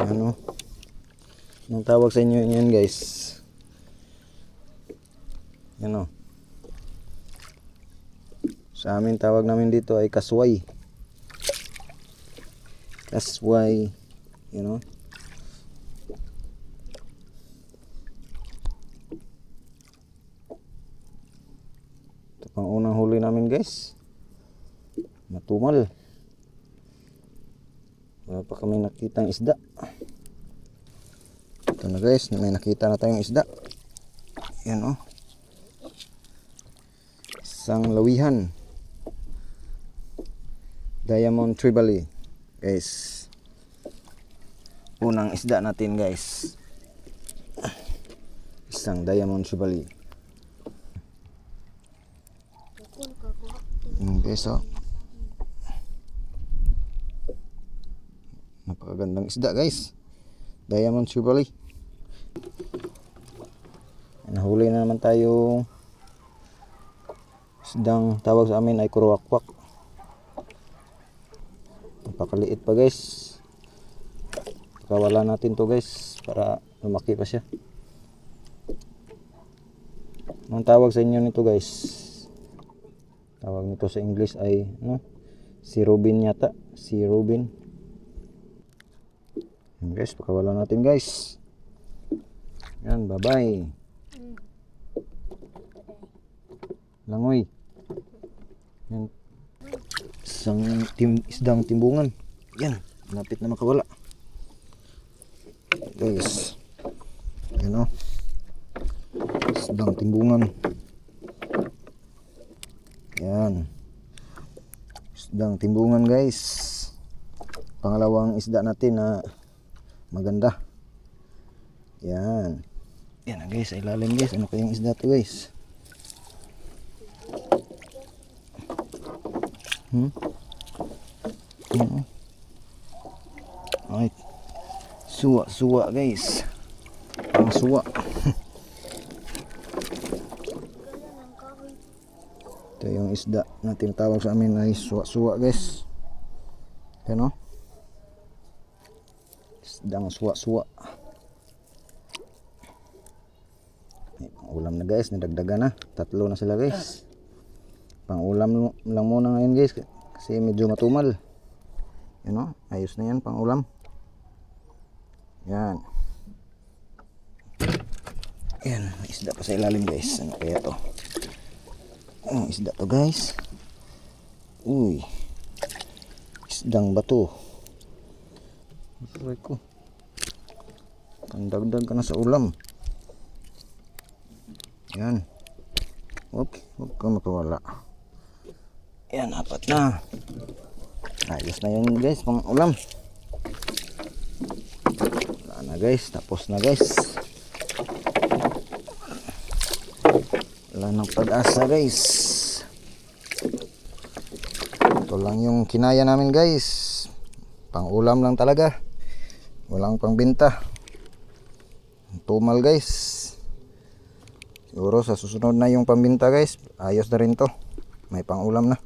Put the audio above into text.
Ano? Anong tawag sa inyo yan guys? Ano? Sa amin tawag namin dito ay kasway. Kasway. You know? Ito pang unang huli namin guys. Matumal. Wala pa kami nakitang isda. Ito na guys, may nakita na tayong isda. Yan oh. Isang lawihan. Diamond Trevally. Guys. Unang isda natin guys. Isang Diamond Trevally. Guys oh. Napakagandang isda guys. Diamond Trevally. Nahuli na naman tayo. Isdang tawag sa amin ay kuruwakwak. Napakaliit pa guys. Pakawala natin to guys para lumaki pa siya. Anong tawag sa inyo nito guys? Tawag nito sa English ay ano? Si Robin yata. Si Robin. Yan guys, pakawala natin guys. Yan, bye bye. Langoy. Yan. Isang isdang timbungan. Yan, malapit na makawala. Guys. Yan o. Isdang timbungan. Yan. Isdang timbungan guys. Pangalawang isda natin na maganda. Yan. Yan na guys, ay lalim guys. Ano kayang isda to guys? Alright. Suwa guys. Ang suwa. Ito yung isda na tinatawag sa amin ay suwa guys. Yan o. Isdang suwa. Ulam na guys, nadagdagan na. 3 na sila guys. Pang ulam lang muna ngayon guys kasi medyo matumal. Yan o, ayos na yan pang ulam. Yan. Yan, may isda pa sa ilalim guys. Ano kaya to? Isda to guys. Uy. Isdang bato. Aray ko. Pandagdag ka na sa ulam. Yan. Huwag ka makawala. Yan, 4 na. Ayos na yun guys, pang ulam. Wala na guys, tapos na guys. Wala nang pag-asa guys. Ito lang yung kinaya namin guys. Pang ulam lang talaga. Walang pang binta. Tumal guys. Siguro sa susunod na yung pambinta guys, ayos na rin to. May pang ulam na.